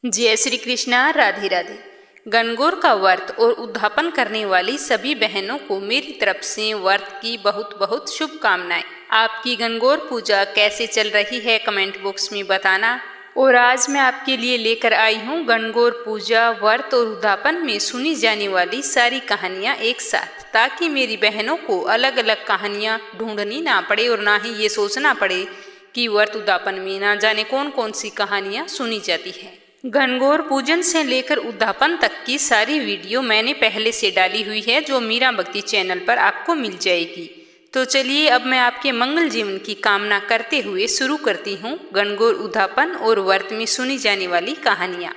जय श्री कृष्णा। राधे राधे। गणगौर का व्रत और उद्यापन करने वाली सभी बहनों को मेरी तरफ से व्रत की बहुत बहुत शुभकामनाएं। आपकी गणगौर पूजा कैसे चल रही है कमेंट बॉक्स में बताना। और आज मैं आपके लिए लेकर आई हूँ गणगौर पूजा, व्रत और उद्यापन में सुनी जाने वाली सारी कहानियाँ एक साथ, ताकि मेरी बहनों को अलग अलग कहानियाँ ढूंढनी ना पड़े और ना ही ये सोचना पड़े कि व्रत उद्यापन में ना जाने कौन कौन सी कहानियाँ सुनी जाती है। गणगौर पूजन से लेकर उद्यापन तक की सारी वीडियो मैंने पहले से डाली हुई है, जो मीरा भक्ति चैनल पर आपको मिल जाएगी। तो चलिए अब मैं आपके मंगल जीवन की कामना करते हुए शुरू करती हूँ गणगौर, उद्यापन और व्रत में सुनी जाने वाली कहानियाँ।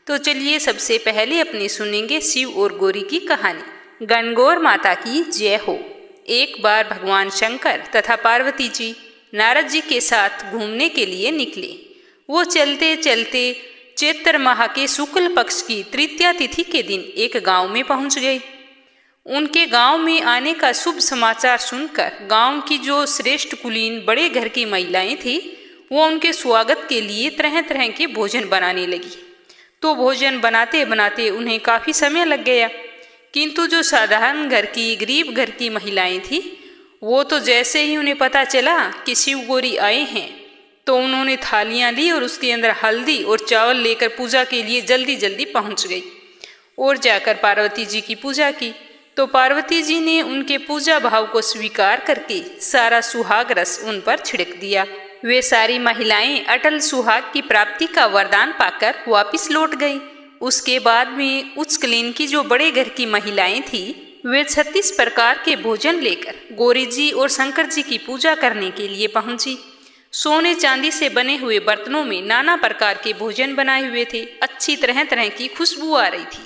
तो चलिए सबसे पहले अपने सुनेंगे शिव और गौरी की कहानी। गणगौर माता की जय हो। एक बार भगवान शंकर तथा पार्वती जी नारद जी के साथ घूमने के लिए निकले। वो चलते चलते चैत्र माह के शुक्ल पक्ष की तृतीया तिथि के दिन एक गांव में पहुंच गए। उनके गांव में आने का शुभ समाचार सुनकर गांव की जो श्रेष्ठ कुलीन बड़े घर की महिलाएं थी, वो उनके स्वागत के लिए तरह तरह के भोजन बनाने लगी। तो भोजन बनाते बनाते उन्हें काफ़ी समय लग गया, किंतु जो साधारण घर की, गरीब घर की महिलाएं थी, वो तो जैसे ही उन्हें पता चला कि शिव गौरी आए हैं, तो उन्होंने थालियां ली और उसके अंदर हल्दी और चावल लेकर पूजा के लिए जल्दी जल्दी पहुंच गई और जाकर पार्वती जी की पूजा की। तो पार्वती जी ने उनके पूजा भाव को स्वीकार करके सारा सुहाग रस उन पर छिड़क दिया। वे सारी महिलाएं अटल सुहाग की प्राप्ति का वरदान पाकर वापिस लौट गई। उसके बाद में उच्च कुलीन की जो बड़े घर की महिलाएं थी, वे 36 प्रकार के भोजन लेकर गौरी जी और शंकर जी की पूजा करने के लिए पहुंची। सोने चांदी से बने हुए बर्तनों में नाना प्रकार के भोजन बनाए हुए थे। अच्छी तरह तरह की खुशबू आ रही थी।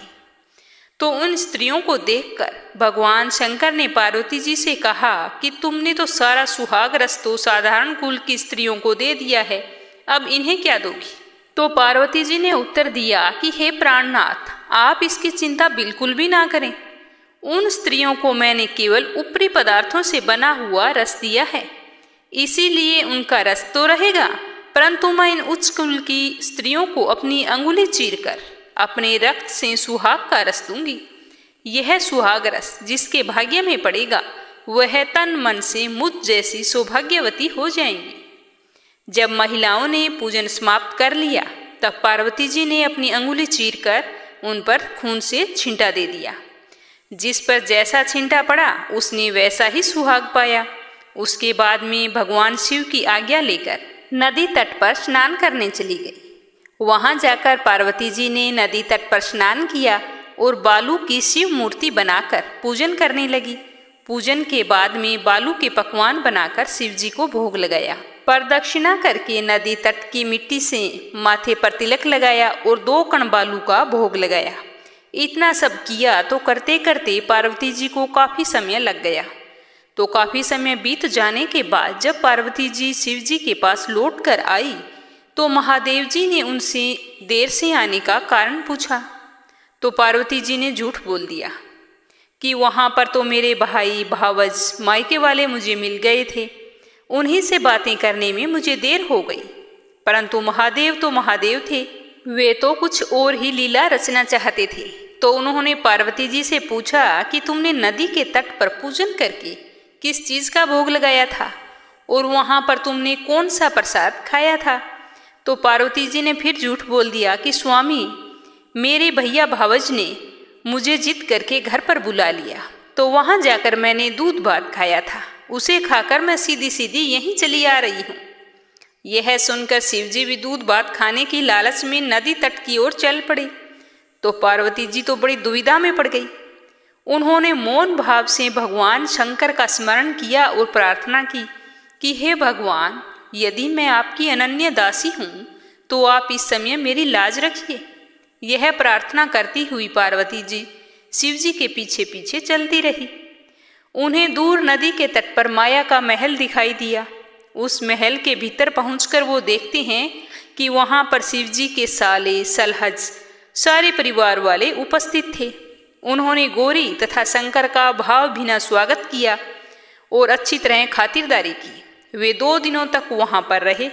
तो उन स्त्रियों को देखकर भगवान शंकर ने पार्वती जी से कहा कि तुमने तो सारा सुहाग रस तो साधारण कुल की स्त्रियों को दे दिया है, अब इन्हें क्या दोगी? तो पार्वती जी ने उत्तर दिया कि हे प्राणनाथ, आप इसकी चिंता बिल्कुल भी ना करें। उन स्त्रियों को मैंने केवल ऊपरी पदार्थों से बना हुआ रस दिया है, इसीलिए उनका रस तो रहेगा, परंतु मैं इन उच्च कुल की स्त्रियों को अपनी अंगुली चीरकर अपने रक्त से सुहाग का रस दूंगी। यह सुहाग रस जिसके भाग्य में पड़ेगा, वह तन मन से मुझ जैसी सौभाग्यवती हो जाएंगी। जब महिलाओं ने पूजन समाप्त कर लिया, तब पार्वती जी ने अपनी अंगुली चीरकर उन पर खून से छींटा दे दिया। जिस पर जैसा छींटा पड़ा, उसने वैसा ही सुहाग पाया। उसके बाद में भगवान शिव की आज्ञा लेकर नदी तट पर स्नान करने चली गई। वहां जाकर पार्वती जी ने नदी तट पर स्नान किया और बालू की शिव मूर्ति बनाकर पूजन करने लगी। पूजन के बाद में बालू के पकवान बनाकर शिव जी को भोग लगाया। प्रदक्षिणा करके नदी तट की मिट्टी से माथे पर तिलक लगाया और 2 कण बालू का भोग लगाया। इतना सब किया तो करते करते पार्वती जी को काफी समय लग गया। तो काफी समय बीत जाने के बाद जब पार्वती जी शिव जी के पास लौट कर आई, तो महादेव जी ने उनसे देर से आने का कारण पूछा। तो पार्वती जी ने झूठ बोल दिया कि वहां पर तो मेरे भाई भावज मायके वाले मुझे मिल गए थे, उन्हीं से बातें करने में मुझे देर हो गई। परंतु महादेव तो महादेव थे, वे तो कुछ और ही लीला रचना चाहते थे। तो उन्होंने पार्वती जी से पूछा कि तुमने नदी के तट पर पूजन करके किस चीज का भोग लगाया था और वहां पर तुमने कौन सा प्रसाद खाया था? तो पार्वती जी ने फिर झूठ बोल दिया कि स्वामी, मेरे भैया भावज ने मुझे जिद करके घर पर बुला लिया, तो वहां जाकर मैंने दूध भात खाया था, उसे खाकर मैं सीधी सीधी यहीं चली आ रही हूँ। यह सुनकर शिव जी भी दूध भात खाने की लालच में नदी तट की ओर चल पड़े। तो पार्वती जी तो बड़ी दुविधा में पड़ गई। उन्होंने मौन भाव से भगवान शंकर का स्मरण किया और प्रार्थना की कि हे भगवान, यदि मैं आपकी अनन्य दासी हूँ तो आप इस समय मेरी लाज रखिए। यह प्रार्थना करती हुई पार्वती जी शिव जी के पीछे पीछे चलती रही। उन्हें दूर नदी के तट पर माया का महल दिखाई दिया। उस महल के भीतर पहुंचकर वो देखते हैं कि वहां पर शिव जी के साले सलहज सारे परिवार वाले उपस्थित थे। उन्होंने गौरी तथा शंकर का भाव भीना स्वागत किया और अच्छी तरह खातिरदारी की। वे 2 दिनों तक वहां पर रहे।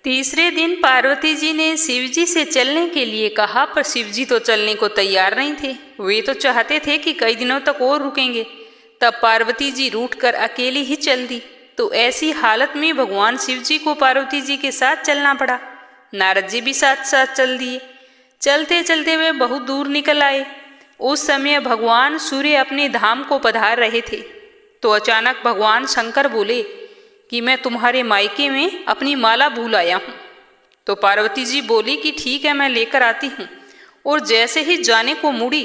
तीसरे दिन पार्वती जी ने शिव जी से चलने के लिए कहा, पर शिव जी तो चलने को तैयार नहीं थे। वे तो चाहते थे कि कई दिनों तक और रुकेंगे। तब पार्वती जी रूठकर अकेली ही चल दी। तो ऐसी हालत में भगवान शिव जी को पार्वती जी के साथ चलना पड़ा। नारद जी भी साथ साथ चल दिए। चलते चलते वे बहुत दूर निकल आए। उस समय भगवान सूर्य अपने धाम को पधार रहे थे। तो अचानक भगवान शंकर बोले कि मैं तुम्हारे मायके में अपनी माला भूल आया हूँ। तो पार्वती जी बोली कि ठीक है, मैं लेकर आती हूँ। और जैसे ही जाने को मुड़ी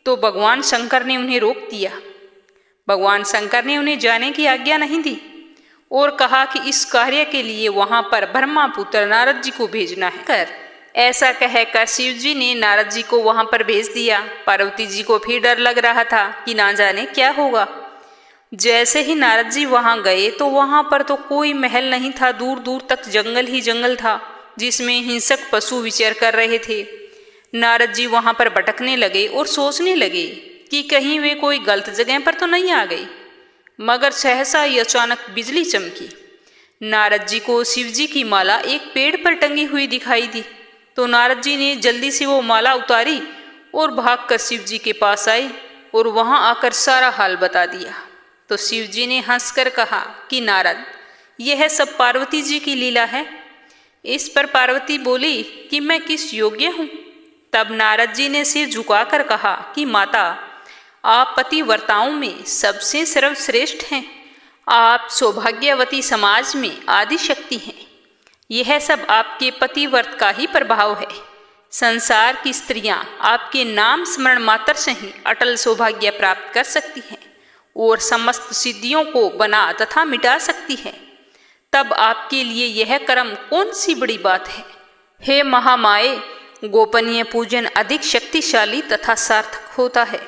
तो भगवान शंकर ने उन्हें रोक दिया। भगवान शंकर ने उन्हें जाने की आज्ञा नहीं दी और कहा कि इस कार्य के लिए वहां पर ब्रह्मा पुत्र नारद जी को भेजना है। ऐसा कहकर शिव जी ने नारद जी को वहां पर भेज दिया। पार्वती जी को फिर डर लग रहा था कि ना जाने क्या होगा। जैसे ही नारद जी वहां गए तो वहां पर तो कोई महल नहीं था, दूर दूर तक जंगल ही जंगल था जिसमें हिंसक पशु विचर कर रहे थे। नारद जी वहां पर भटकने लगे और सोचने लगे कि कहीं वे कोई गलत जगह पर तो नहीं आ गई। मगर सहसा ही अचानक बिजली चमकी। नारद जी को शिव जी की माला एक पेड़ पर टंगी हुई दिखाई दी। तो नारद जी ने जल्दी से वो माला उतारी और भागकर शिव जी के पास आए और वहां आकर सारा हाल बता दिया। तो शिव जी ने हंसकर कहा कि नारद, यह सब पार्वती जी की लीला है। इस पर पार्वती बोली कि मैं किस योग्य हूँ। तब नारद जी ने सिर झुकाकर कहा कि माता, आप पतिव्रताओं में सबसे सर्वश्रेष्ठ हैं। आप सौभाग्यवती समाज में आदि शक्ति हैं। यह सब आपके पतिव्रत का ही प्रभाव है। संसार की स्त्रियां आपके नाम स्मरण मात्र से ही अटल सौभाग्य प्राप्त कर सकती हैं और समस्त सिद्धियों को बना तथा मिटा सकती है। तब आपके लिए यह कर्म कौन सी बड़ी बात है। हे महामाये, गोपनीय पूजन अधिक शक्तिशाली तथा सार्थक होता है।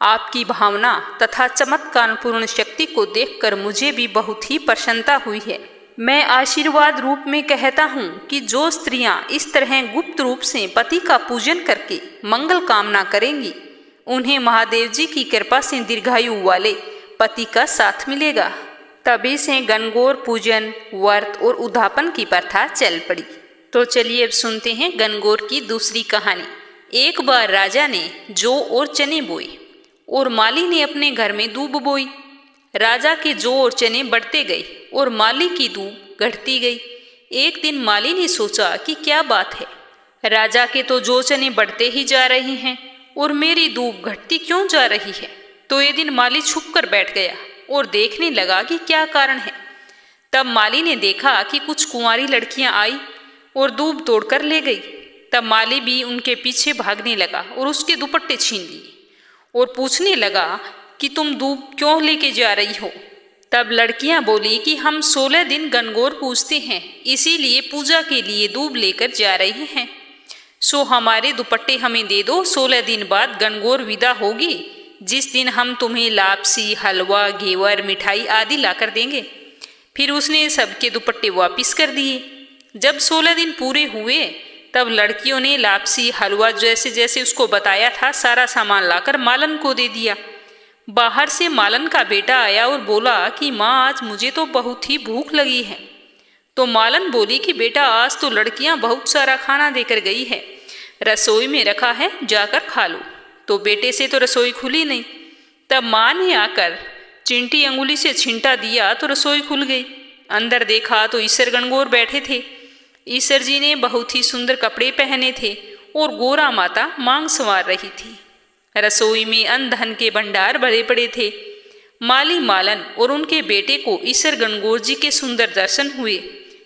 आपकी भावना तथा चमत्कारपूर्ण शक्ति को देखकर मुझे भी बहुत ही प्रसन्नता हुई है। मैं आशीर्वाद रूप में कहता हूँ कि जो स्त्रियां इस तरह गुप्त रूप से पति का पूजन करके मंगल कामना करेंगी, उन्हें महादेव जी की कृपा से दीर्घायु वाले पति का साथ मिलेगा। तभी से गणगौर पूजन, व्रत और उद्यापन की प्रथा चल पड़ी। तो चलिए अब सुनते हैं गणगौर की दूसरी कहानी। एक बार राजा ने जौ और चने बोए और माली ने अपने घर में दूब बोई। राजा के जौ और चने बढ़ते गए और माली की दूब घटती गई। एक दिन माली ने सोचा कि क्या बात है, राजा के तो जौ चने बढ़ते ही जा रहे हैं और मेरी दूब घटती क्यों जा रही है। तो ये दिन माली छुप कर बैठ गया और देखने लगा कि क्या कारण है। तब माली ने देखा कि कुछ कुंवारी लड़कियां आई और दूब तोड़कर ले गई। तब माली भी उनके पीछे भागने लगा और उसके दुपट्टे छीन लिए और पूछने लगा कि तुम दूब क्यों लेके जा रही हो। तब लड़कियां बोली कि हम 16 दिन गणगौर पूजते हैं, इसीलिए पूजा के लिए दूब लेकर जा रहे हैं। सो हमारे दुपट्टे हमें दे दो। 16 दिन बाद गणगौर विदा होगी, जिस दिन हम तुम्हें लापसी, हलवा, घेवर, मिठाई आदि लाकर देंगे। फिर उसने सबके दुपट्टे वापिस कर दिए। जब 16 दिन पूरे हुए तब लड़कियों ने लापसी, हलवा जैसे जैसे उसको बताया था सारा सामान लाकर मालन को दे दिया। बाहर से मालन का बेटा आया और बोला कि माँ, आज मुझे तो बहुत ही भूख लगी है। तो मालन बोली कि बेटा, आज तो लड़कियां बहुत सारा खाना देकर गई है, रसोई में रखा है, जाकर खा लो। तो बेटे से तो रसोई खुली नहीं। तब माँ ने आकर चिंटी अंगुली से छिंटा दिया तो रसोई खुल गई। अंदर देखा तो ईश्वर गणगौर बैठे थे। ईश्वर जी ने बहुत ही सुंदर कपड़े पहने थे और गोरा माता मांग संवार रही थी। रसोई में अन्न धन के भंडार भरे पड़े थे। माली, मालन और उनके बेटे को ईश्वर गणगौर जी के सुंदर दर्शन हुए।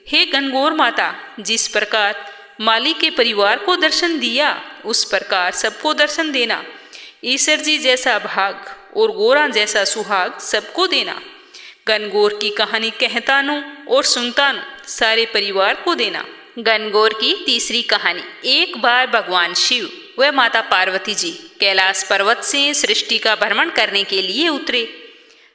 हे गणगौर माता, जिस प्रकार माली के परिवार को दर्शन दिया उस प्रकार सबको दर्शन देना। ईश्वर जी जैसा भाग और गोरा जैसा सुहाग सबको देना। गणगौर की कहानी कहता नो और सुनता नो सारे परिवार को देना। गणगौर की तीसरी कहानी। एक बार भगवान शिव व माता पार्वती जी कैलाश पर्वत से सृष्टि का भ्रमण करने के लिए उतरे।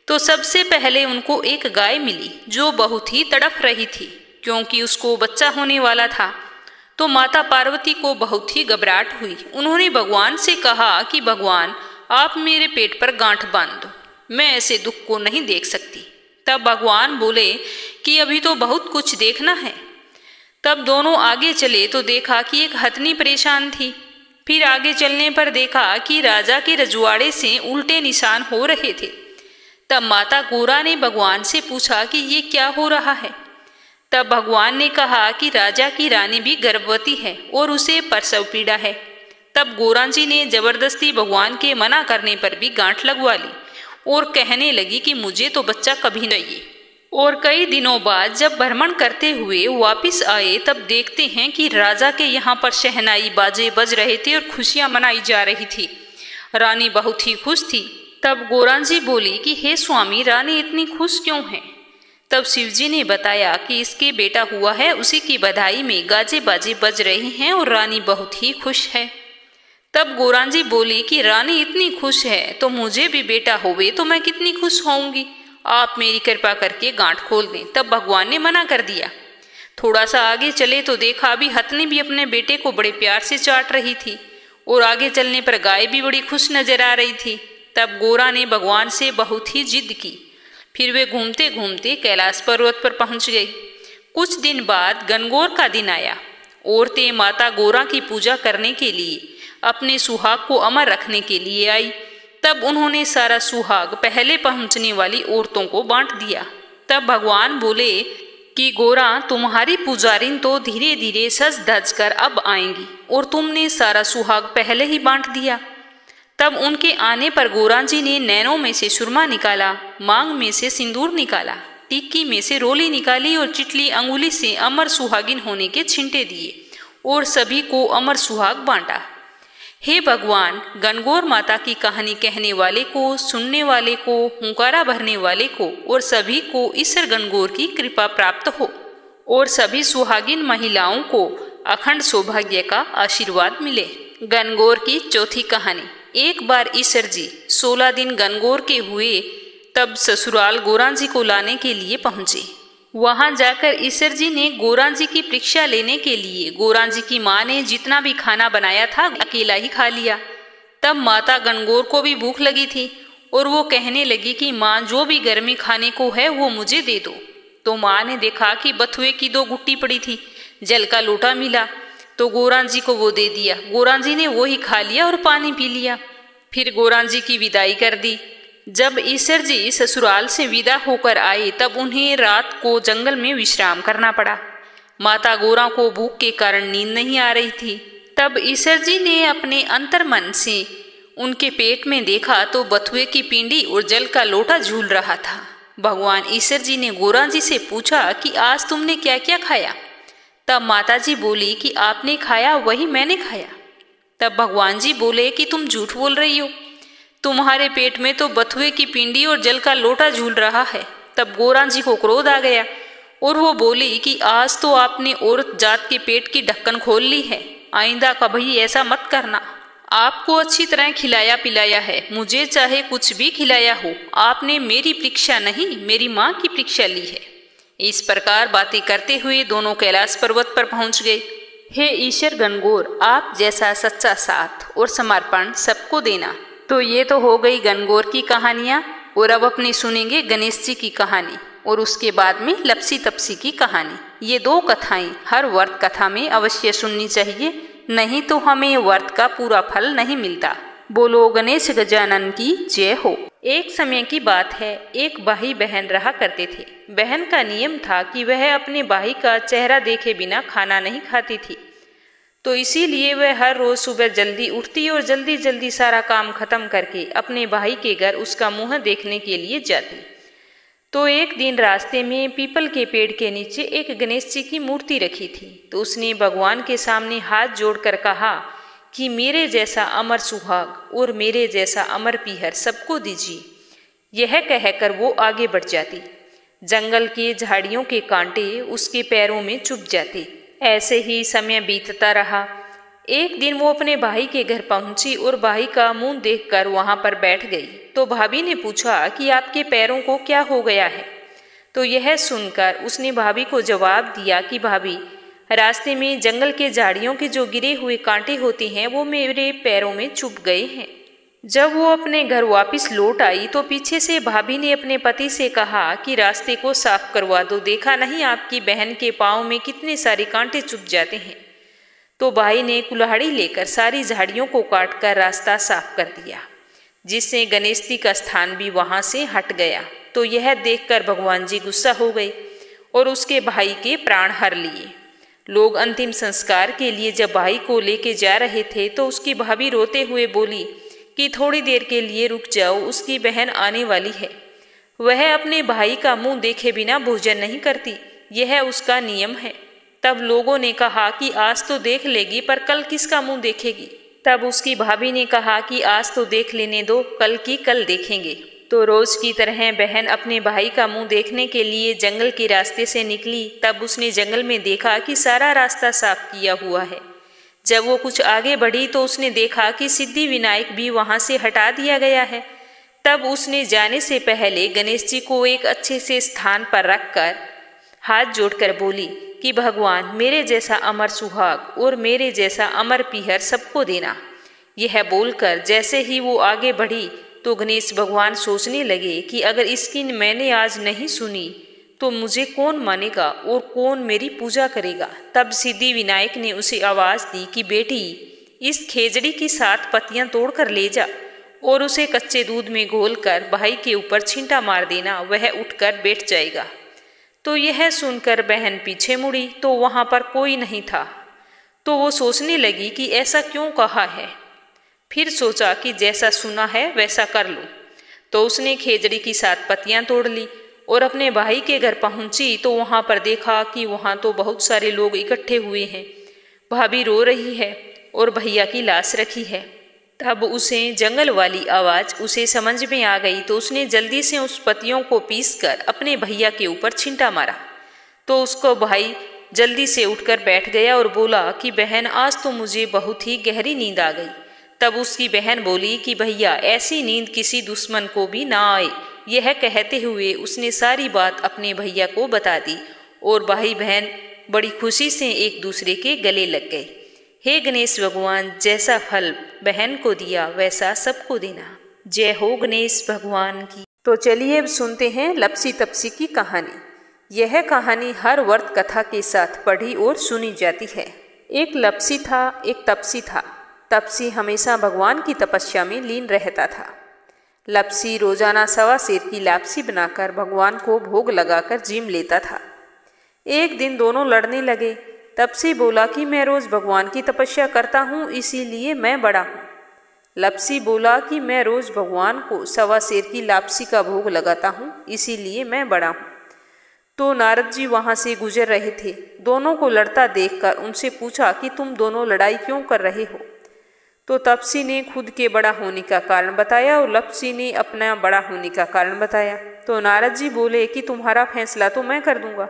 तो सबसे पहले उनको एक गाय मिली जो बहुत ही तड़प रही थी, क्योंकि उसको बच्चा होने वाला था। तो माता पार्वती को बहुत ही घबराहट हुई। उन्होंने भगवान से कहा कि भगवान, आप मेरे पेट पर गांठ बांध दो, मैं ऐसे दुख को नहीं देख सकती। तब भगवान बोले कि अभी तो बहुत कुछ देखना है। तब दोनों आगे चले तो देखा कि एक हथनी परेशान थी। फिर आगे चलने पर देखा कि राजा के रजवाड़े से उल्टे निशान हो रहे थे। तब माता गौरा ने भगवान से पूछा कि ये क्या हो रहा है। तब भगवान ने कहा कि राजा की रानी भी गर्भवती है और उसे प्रसव पीड़ा है। तब गौरा जी ने जबरदस्ती भगवान के मना करने पर भी गांठ लगवा ली और कहने लगी कि मुझे तो बच्चा कभी नहीं। और कई दिनों बाद जब भ्रमण करते हुए वापिस आए तब देखते हैं कि राजा के यहाँ पर शहनाई बाजे बज रहे थे और खुशियाँ मनाई जा रही थी। रानी बहुत ही खुश थी। तब गौरा जी बोली कि हे स्वामी, रानी इतनी खुश क्यों है। तब शिवजी ने बताया कि इसके बेटा हुआ है, उसी की बधाई में गाजे बाजे बज रहे हैं और रानी बहुत ही खुश है। तब गौरा जी बोली कि रानी इतनी खुश है तो मुझे भी बेटा होवे तो मैं कितनी खुश होऊंगी, आप मेरी कृपा करके गांठ खोल दें। तब भगवान ने मना कर दिया। थोड़ा सा आगे चले तो देखा अभी हथनी भी अपने बेटे को बड़े प्यार से चाट रही थी और आगे चलने पर गाय भी बड़ी खुश नजर आ रही थी। तब गौरा ने भगवान से बहुत ही जिद की। फिर वे घूमते घूमते कैलाश पर्वत पर पहुंच गई। कुछ दिन बाद गणगौर का दिन आया। औरतें माता गौरा की पूजा करने के लिए अपने सुहाग को अमर रखने के लिए आई। तब उन्होंने सारा सुहाग पहले पहुंचने वाली औरतों को बांट दिया। तब भगवान बोले कि गौरा, तुम्हारी पुजारिन तो धीरे धीरे सज धज कर अब आएंगी और तुमने सारा सुहाग पहले ही बांट दिया। तब उनके आने पर गौरा जी ने नैनों में से सुरमा निकाला, मांग में से सिंदूर निकाला, टिक्की में से रोली निकाली और चिटली अंगुली से अमर सुहागिन होने के छिंटे दिए और सभी को अमर सुहाग बांटा। हे भगवान, गणगौर माता की कहानी कहने वाले को, सुनने वाले को, हुंकारा भरने वाले को और सभी को ईश्वर गणगौर की कृपा प्राप्त हो और सभी सुहागिन महिलाओं को अखंड सौभाग्य का आशीर्वाद मिले। गणगौर की चौथी कहानी। एक बार ईश्वर जी 16 दिन गणगौर के हुए तब ससुराल गौरा जी को लाने के लिए पहुंचे। वहां जाकर ईश्वर जी ने गौरा जी की परीक्षा लेने के लिए गौरा जी की माँ ने जितना भी खाना बनाया था अकेला ही खा लिया। तब माता गणगौर को भी भूख लगी थी और वो कहने लगी कि माँ, जो भी घर में खाने को है वो मुझे दे दो। तो माँ ने देखा कि बथुए की 2 गुट्टी पड़ी थी, जल का लोटा मिला तो गौरा जी को वो दे दिया। गौरा जी ने वो ही खा लिया और पानी पी लिया। फिर गौरा जी की विदाई कर दी। जब ईश्वर जी ससुराल से विदा होकर आए तब उन्हें रात को जंगल में विश्राम करना पड़ा। माता गौरा को भूख के कारण नींद नहीं आ रही थी। तब ईश्वर जी ने अपने अंतर्मन से उनके पेट में देखा तो बथुए की पिंडी और जल का लोटा झूल रहा था। भगवान ईश्वर जी ने गौरा जी से पूछा कि आज तुमने क्या क्या खाया। तब माता जी बोली कि आपने खाया वही मैंने खाया। तब भगवान जी बोले कि तुम झूठ बोल रही हो, तुम्हारे पेट में तो बथुए की पिंडी और जल का लोटा झूल रहा है। तब गौरा जी को क्रोध आ गया और वो बोली कि आज तो आपने औरत जात के पेट की ढक्कन खोल ली है, आइंदा कभी ऐसा मत करना। आपको अच्छी तरह खिलाया पिलाया है, मुझे चाहे कुछ भी खिलाया हो, आपने मेरी परीक्षा नहीं मेरी माँ की परीक्षा ली है। इस प्रकार बातें करते हुए दोनों कैलाश पर्वत पर पहुंच गए। हे ईश्वर गणगौर, आप जैसा सच्चा साथ और समर्पण सबको देना। तो ये तो हो गई गणगौर की कहानियाँ और अब अपनी सुनेंगे गणेश जी की कहानी और उसके बाद में लपसी तपसी की कहानी। ये 2 कथाएं हर व्रत कथा में अवश्य सुननी चाहिए, नहीं तो हमें व्रत का पूरा फल नहीं मिलता। बोलो गणेश गजानन की जय हो। एक समय की बात है, एक भाई बहन रहा करते थे। बहन का नियम था कि वह अपने भाई का चेहरा देखे बिना खाना नहीं खाती थी, तो इसीलिए वह हर रोज सुबह जल्दी उठती और जल्दी जल्दी सारा काम खत्म करके अपने भाई के घर उसका मुंह देखने के लिए जाती। तो एक दिन रास्ते में पीपल के पेड़ के नीचे एक गणेश जी की मूर्ति रखी थी। तो उसने भगवान के सामने हाथ जोड़कर कहा कि मेरे जैसा अमर सुहाग और मेरे जैसा अमर पीहर सबको दीजिए। यह कहकर वो आगे बढ़ जाती। जंगल के झाड़ियों के कांटे उसके पैरों में चुभ जाते। ऐसे ही समय बीतता रहा। एक दिन वो अपने भाई के घर पहुंची और भाई का मुंह देखकर वहां पर बैठ गई। तो भाभी ने पूछा कि आपके पैरों को क्या हो गया है। तो यह सुनकर उसने भाभी को जवाब दिया कि भाभी, रास्ते में जंगल के झाड़ियों के जो गिरे हुए कांटे होते हैं वो मेरे पैरों में चुभ गए हैं। जब वो अपने घर वापस लौट आई तो पीछे से भाभी ने अपने पति से कहा कि रास्ते को साफ करवा दो, देखा नहीं आपकी बहन के पाँव में कितने सारे कांटे चुभ जाते हैं। तो भाई ने कुल्हाड़ी लेकर सारी झाड़ियों को काटकर रास्ता साफ कर दिया, जिससे गणेश जी का स्थान भी वहां से हट गया। तो यह देखकर भगवान जी गुस्सा हो गए और उसके भाई के प्राण हर लिए। लोग अंतिम संस्कार के लिए जब भाई को लेके जा रहे थे तो उसकी भाभी रोते हुए बोली कि थोड़ी देर के लिए रुक जाओ, उसकी बहन आने वाली है। वह अपने भाई का मुंह देखे बिना भोजन नहीं करती, यह उसका नियम है। तब लोगों ने कहा कि आज तो देख लेगी, पर कल किसका मुंह देखेगी। तब उसकी भाभी ने कहा कि आज तो देख लेने दो, कल की कल देखेंगे। तो रोज की तरह बहन अपने भाई का मुंह देखने के लिए जंगल के रास्ते से निकली। तब उसने जंगल में देखा कि सारा रास्ता साफ किया हुआ है। जब वो कुछ आगे बढ़ी तो उसने देखा कि सिद्धि विनायक भी वहां से हटा दिया गया है। तब उसने जाने से पहले गणेश जी को एक अच्छे से स्थान पर रखकर हाथ जोड़कर बोली कि भगवान, मेरे जैसा अमर सुहाग और मेरे जैसा अमर पीहर सबको देना। यह बोलकर जैसे ही वो आगे बढ़ी तो गणेश भगवान सोचने लगे कि अगर इसकी मैंने आज नहीं सुनी तो मुझे कौन मानेगा और कौन मेरी पूजा करेगा। तब सिद्धि विनायक ने उसे आवाज दी कि बेटी, इस खेजड़ी की 7 पत्तियां तोड़कर ले जा और उसे कच्चे दूध में घोलकर भाई के ऊपर छींटा मार देना, वह उठकर बैठ जाएगा। तो यह सुनकर बहन पीछे मुड़ी तो वहां पर कोई नहीं था। तो वो सोचने लगी कि ऐसा क्यों कहा है। फिर सोचा कि जैसा सुना है वैसा कर लूं। तो उसने खेजड़ी की 7 पत्तियां तोड़ ली और अपने भाई के घर पहुंची तो वहां पर देखा कि वहां तो बहुत सारे लोग इकट्ठे हुए हैं। भाभी रो रही है और भैया की लाश रखी है। तब उसे जंगल वाली आवाज उसे समझ में आ गई तो उसने जल्दी से उस पत्तियों को पीसकर अपने भैया के ऊपर छींटा मारा। तो उसको भाई जल्दी से उठकर बैठ गया और बोला कि बहन, आज तो मुझे बहुत ही गहरी नींद आ गई। तब उसकी बहन बोली कि भैया, ऐसी नींद किसी दुश्मन को भी ना आए। यह कहते हुए उसने सारी बात अपने भैया को बता दी और भाई बहन बड़ी खुशी से एक दूसरे के गले लग गए। हे गणेश भगवान, जैसा फल बहन को दिया वैसा सबको देना। जय हो गणेश भगवान की। तो चलिए अब सुनते हैं लपसी तपसी की कहानी। यह कहानी हर व्रत कथा के साथ पढ़ी और सुनी जाती है। एक लपसी था, एक तपसी था। तपसी हमेशा भगवान की तपस्या में लीन रहता था। लपसी रोजाना 1.25 सेर की लापसी बनाकर भगवान को भोग लगाकर जीम लेता था। एक दिन दोनों लड़ने लगे। तपसी बोला कि मैं रोज भगवान की तपस्या करता हूँ, इसीलिए मैं बड़ा हूँ। लपसी बोला कि मैं रोज भगवान को 1.25 सेर की लापसी का भोग लगाता हूँ, इसीलिए मैं बड़ा हूँ। तो नारद जी वहां से गुजर रहे थे। दोनों को लड़ता देखकर उनसे पूछा कि तुम दोनों लड़ाई क्यों कर रहे हो। तो तपसी ने खुद के बड़ा होने का कारण बताया और लपसी ने अपना बड़ा होने का कारण बताया। तो नारद जी बोले कि तुम्हारा फैसला तो मैं कर दूंगा।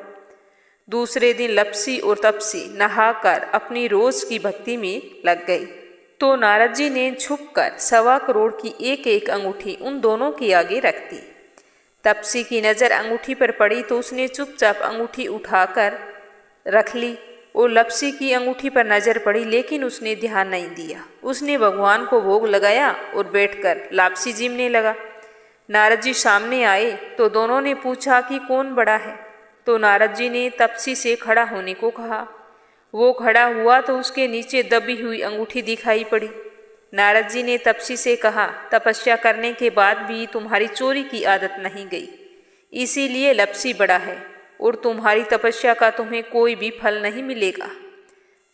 दूसरे दिन लपसी और तपसी नहाकर अपनी रोज की भक्ति में लग गई। तो नारद जी ने छुपकर 1.25 करोड़ की एक एक अंगूठी उन दोनों के आगे रख दी। तपसी की नज़र अंगूठी पर पड़ी तो उसने चुपचाप अंगूठी उठाकर रख ली और लपसी की अंगूठी पर नजर पड़ी, लेकिन उसने ध्यान नहीं दिया। उसने भगवान को भोग लगाया और बैठकर लापसी जीमने लगा। नारद जी सामने आए तो दोनों ने पूछा कि कौन बड़ा है। तो नारद जी ने तपसी से खड़ा होने को कहा। वो खड़ा हुआ तो उसके नीचे दबी हुई अंगूठी दिखाई पड़ी। नारद जी ने तपसी से कहा, तपस्या करने के बाद भी तुम्हारी चोरी की आदत नहीं गई, इसीलिए लपसी बड़ा है और तुम्हारी तपस्या का तुम्हें कोई भी फल नहीं मिलेगा।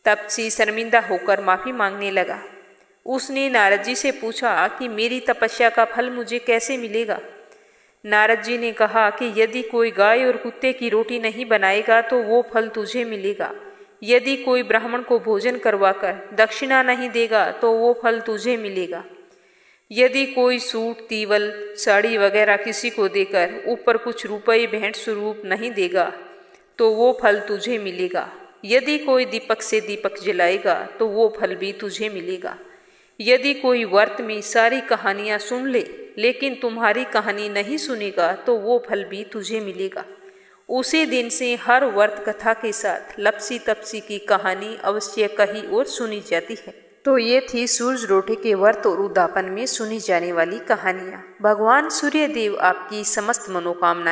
तपसी शर्मिंदा होकर माफी मांगने लगा। उसने नारद जी से पूछा कि मेरी तपस्या का फल मुझे कैसे मिलेगा। नारद जी ने कहा कि यदि कोई गाय और कुत्ते की रोटी नहीं बनाएगा तो वो फल तुझे मिलेगा। यदि कोई ब्राह्मण को भोजन करवाकर दक्षिणा नहीं देगा तो वो फल तुझे मिलेगा। यदि कोई सूट, तीवल, साड़ी वगैरह किसी को देकर ऊपर कुछ रुपए भेंट स्वरूप नहीं देगा तो वो फल तुझे मिलेगा। यदि कोई दीपक से दीपक जलाएगा तो वो फल भी तुझे मिलेगा। यदि कोई व्रत में सारी कहानियां सुन ले लेकिन तुम्हारी कहानी नहीं सुनेगा तो वो फल भी तुझे मिलेगा। उसी दिन से हर व्रत कथा के साथ लपसी तपसी की कहानी अवश्य कही और सुनी जाती है। तो ये थी सूरज रोटी के व्रत और उद्यापन में सुनी जाने वाली कहानियाँ। भगवान सूर्य देव आपकी समस्त मनोकामना